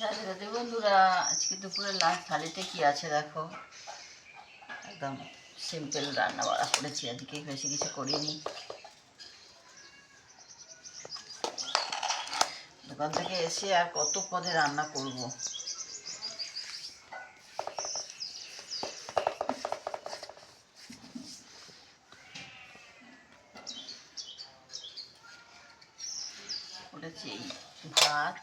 রাধে রাধে বন্ধুরা, আজকে দুপুরের লাঞ্চ থালিতে কি আছে দেখো। একদম সিম্পল রান্না বাড়া করেছি, আজকে বেশি কিছু করিনি। দোকান থেকে এসে আর কত পদে রান্না করব। করেছি ভাত,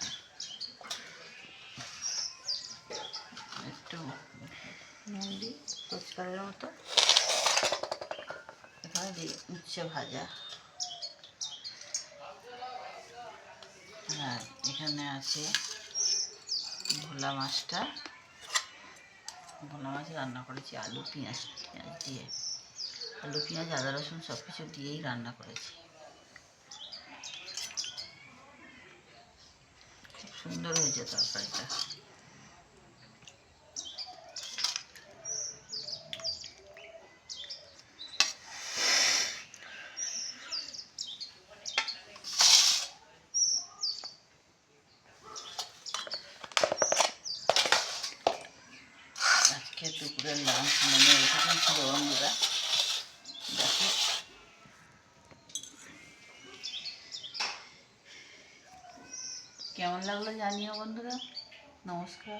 একটু নুন দিই রোজকারের মতো, এখানে দিই উচ্ছে ভাজা, আর এখানে আছে ভোলা মাছটা। ভোলা মাছ রান্না করেছি আলু পেঁয়াজ দিয়ে, আলু পেঁয়াজ আদা রসুন সব কিছু দিয়েই রান্না করেছি। খুব সুন্দর হয়েছে তরকারিটা। আজকে দুপুরের লাঞ্চ মেনু এরকম ছিল বন্ধুরা। দেখো কেমন লাগলো জানিও বন্ধুরা। নমস্কার।